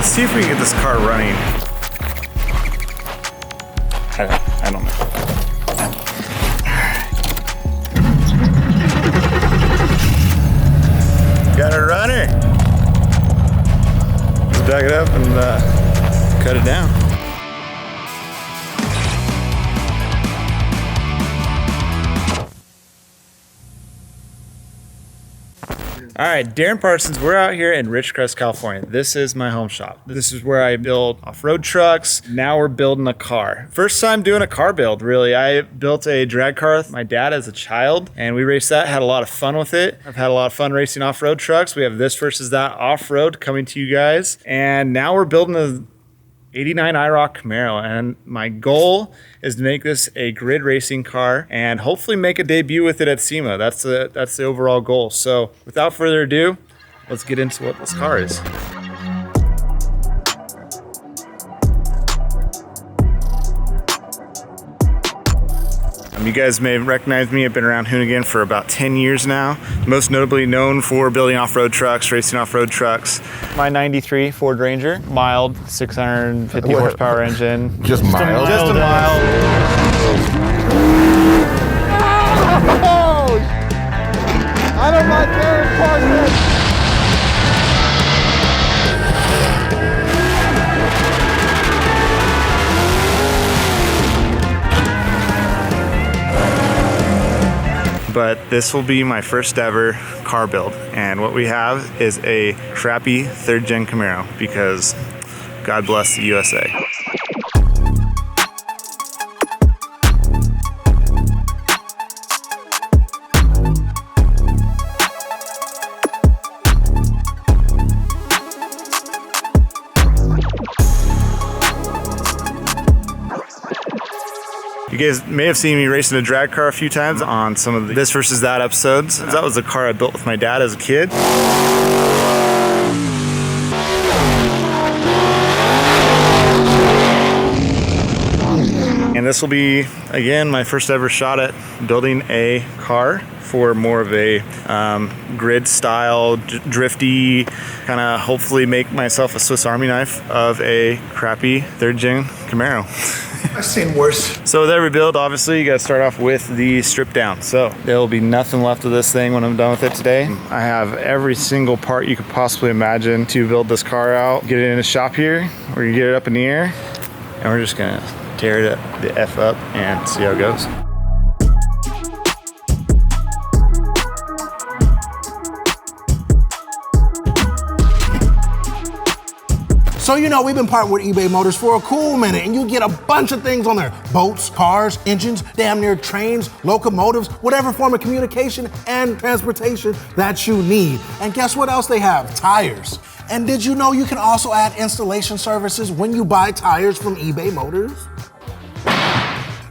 Let's see if we can get this car running. I don't know. Got a runner. Let's back it up and cut it down. All right, Darren Parsons, we're out here in Ridgecrest, California. This is my home shop. This is where I build off-road trucks. Now we're building a car. First time doing a car build, really. I built a drag car with my dad as a child, and we raced that, had a lot of fun with it. I've had a lot of fun racing off-road trucks. We have this versus that off-road coming to you guys. And now we're building a 89 IROC Camaro, and my goal is to make this a grid racing car and hopefully make a debut with it at SEMA. That's the overall goal. So without further ado, let's get into what this car is. You guys may recognize me. I've been around Hoonigan for about 10 years now. Most notably known for building off-road trucks, racing off-road trucks. My 93 Ford Ranger, mild, 650 horsepower engine. Just mild? Just a mild. Oh! I don't like Darren Parsons. But this will be my first ever car build. And what we have is a crappy third gen Camaro because God bless the USA. You guys may have seen me racing a drag car a few times on some of the This versus That episodes. That was a car I built with my dad as a kid. And this will be, again, my first ever shot at building a car for more of a grid style, drifty, kind of hopefully make myself a Swiss Army knife of a crappy third gen Camaro. I've seen worse. So with every build, obviously, you gotta start off with the strip down. So there will be nothing left of this thing when I'm done with it today. I have every single part you could possibly imagine to build this car out. Get it in a shop here, we're gonna get it up in the air, and we're just gonna tear it the F up and see how it goes. So you know, we've been partnered with eBay Motors for a cool minute, and you get a bunch of things on there. Boats, cars, engines, damn near trains, locomotives, whatever form of communication and transportation that you need. And guess what else they have? Tires. And did you know you can also add installation services when you buy tires from eBay Motors?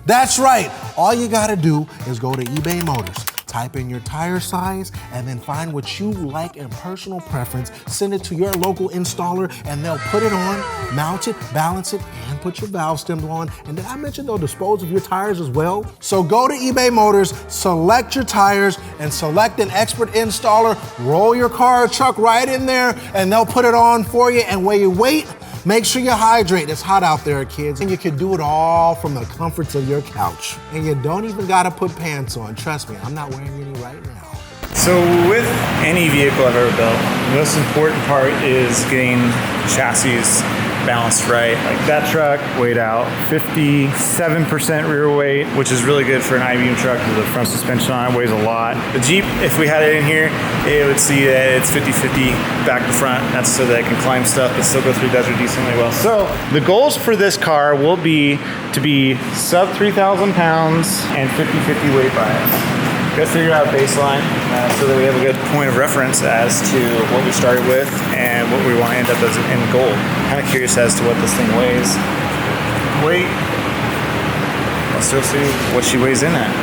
That's right. All you gotta do is go to eBay Motors, type in your tire size, and then find what you like in personal preference, send it to your local installer, and they'll put it on, mount it, balance it, and put your valve stem on. And did I mention they'll dispose of your tires as well? So go to eBay Motors, select your tires, and select an expert installer, roll your car or truck right in there, and they'll put it on for you. And while you wait, make sure you hydrate. It's hot out there, kids. And you can do it all from the comforts of your couch. And you don't even gotta put pants on. Trust me, I'm not wearing any right now. So with any vehicle I've ever built, the most important part is getting chassis balanced right. Like that truck weighed out 57% rear weight, which is really good for an I-beam truck because the front suspension on it weighs a lot. The Jeep, if we had it in here, it would see that it's 50-50 back to front. That's so that it can climb stuff but still go through desert decently well. So the goals for this car will be to be sub 3,000 pounds and 50-50 weight bias. Gotta figure out a baseline so that we have a good point of reference as to what we started with and what we want to end up as an end goal. Kind of curious as to what this thing weighs. Weight. Let's still see what she weighs in at.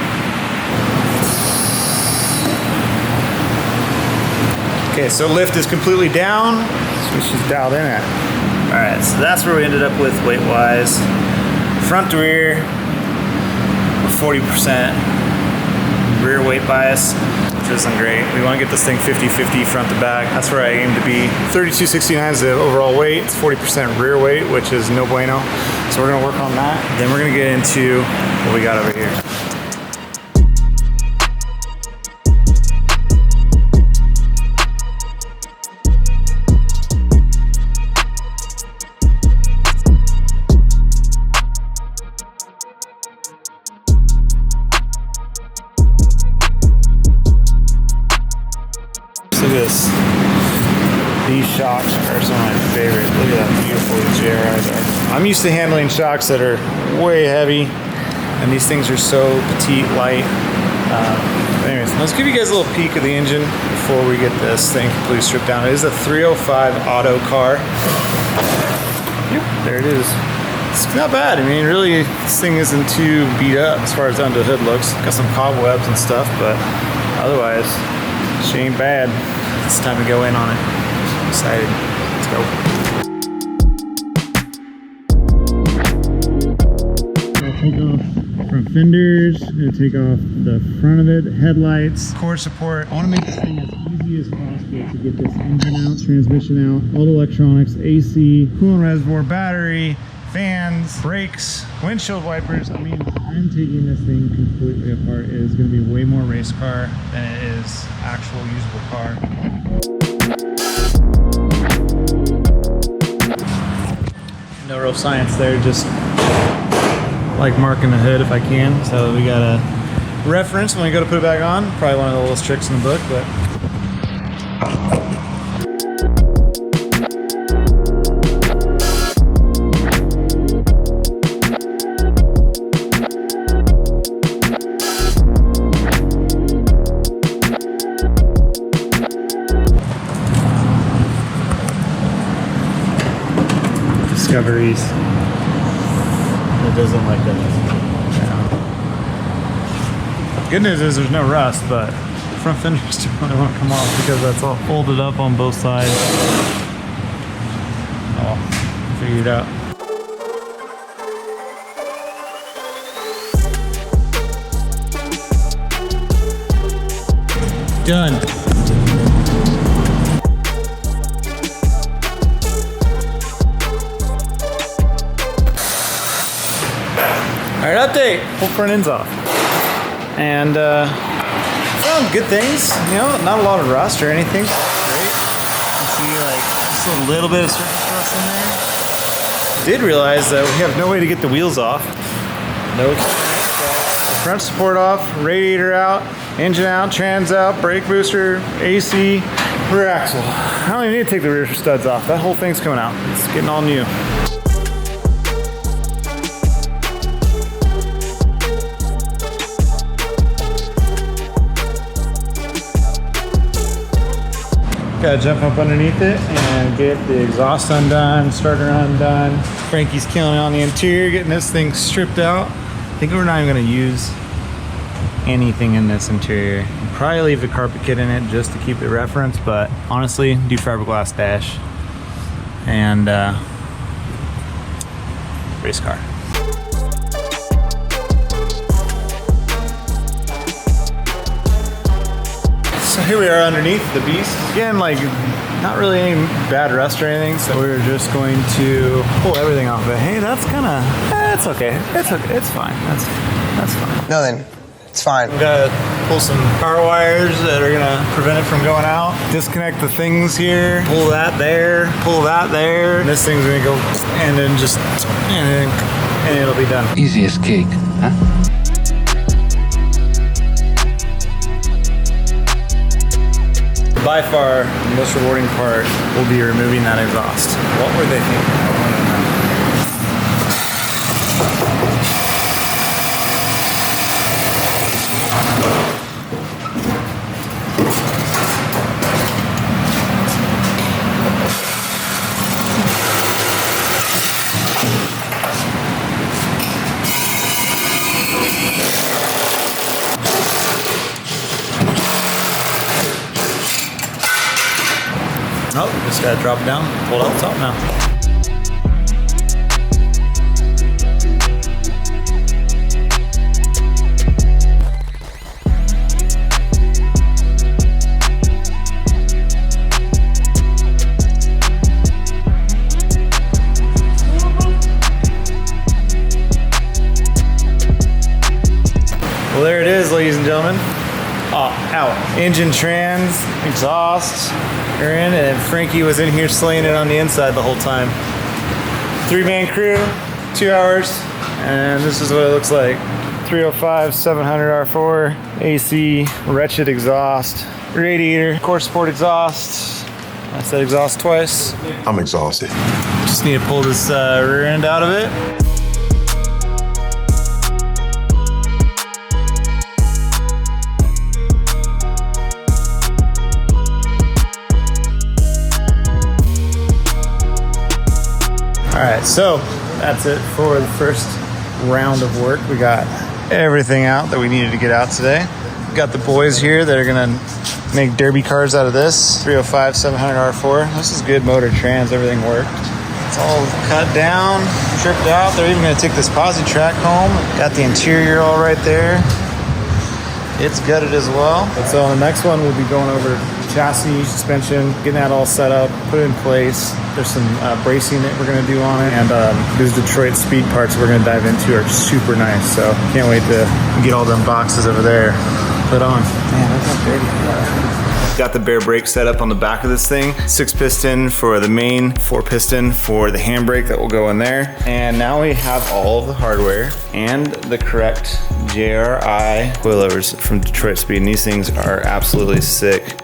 Okay, so lift is completely down. That's what she's dialed in at. All right, so that's where we ended up with weight-wise. Front to rear, 40%. Rear weight bias. which isn't great. We want to get this thing 50-50 front to back. That's where I aim to be. 3269 is the overall weight. It's 40% rear weight, which is no bueno. So we're gonna work on that. Then we're gonna get into what we got over here. Look at this. These shocks are some of my favorite. Look at that beautiful JRIs are. I'm used to handling shocks that are way heavy, and these things are so petite, light. Anyways, let's give you guys a little peek of the engine before we get this thing completely stripped down. It is a 305 auto car. Yep, there it is. It's not bad. I mean, really, this thing isn't too beat up as far as under the hood looks. Got some cobwebs and stuff, but otherwise, she ain't bad. It's time to go in on it. I'm excited. Let's go. I'll take off front fenders. I'm gonna take off the front of it, headlights, cord support. I want to make this thing as easy as possible to get this engine out, transmission out, all the electronics, AC, coolant reservoir, battery, fans, brakes, windshield wipers. I mean, I'm taking this thing completely apart. It is going to be way more race car than it is actual usable car. No real science there, just like marking the hood if I can. So we got a reference when we go to put it back on. Probably one of the littlest tricks in the book, but discoveries. It doesn't like that. Yeah. Good news is there's no rust, but front fenders don't really want to come off because that's all folded up on both sides. Oh, figure it out. Done. All right, update. Whole front end's off. And found good things, you know, not a lot of rust or anything. Great. You can see like just a little bit of surface rust in there. Did realize that we have no way to get the wheels off. No. The front support off, radiator out, engine out, trans out, brake booster, AC, rear axle. I don't even need to take the rear studs off. That whole thing's coming out. It's getting all new. Gotta jump up underneath it and get the exhaust undone, starter undone. Frankie's killing it on the interior, getting this thing stripped out. I think we're not even gonna use anything in this interior. I'll probably leave the carpet kit in it just to keep it reference, but honestly, do fiberglass dash and race car. So here we are underneath the beast. Again, like not really any bad rust or anything, so we're just going to pull everything off. But hey, that's kind of, it's okay. It's okay. It's fine. That's fine. No, then it's fine. We gotta pull some power wires that are gonna prevent it from going out. Disconnect the things here. Pull that there. Pull that there. And this thing's gonna go, and then just, and it'll be done. Easy as cake, huh? By far, the most rewarding part will be removing that exhaust. What were they thinking? I want to know. Oh, just gotta drop it down, pull it out the top now. it is, ladies and gentlemen. Out. Engine, trans, exhaust are in, and Frankie was in here slaying it on the inside the whole time. 3-man crew, 2 hours, and this is what it looks like. 305 700 R4, AC, wretched exhaust, radiator, core support exhaust. I said exhaust twice. I'm exhausted. Just need to pull this rear end out of it. All right, so that's it for the first round of work. We got everything out that we needed to get out today. We got the boys here that are gonna make derby cars out of this. 305 700 R4. This is good motor, trans, everything worked. It's all cut down, tripped out. They're even gonna take this posi track home. Got the interior all right there. It's gutted as well. So on the next one, we'll be going over chassis, suspension, getting that all set up, put it in place. There's some bracing that we're gonna do on it, and these Detroit speed parts we're gonna dive into are super nice. So can't wait to get all them boxes over there put on. Man, look how dirty they are. Got the bare brake set up on the back of this thing. 6-piston for the main, 4-piston for the handbrake that will go in there. And now we have all of the hardware and the correct JRI coilovers from Detroit Speed. And these things are absolutely sick.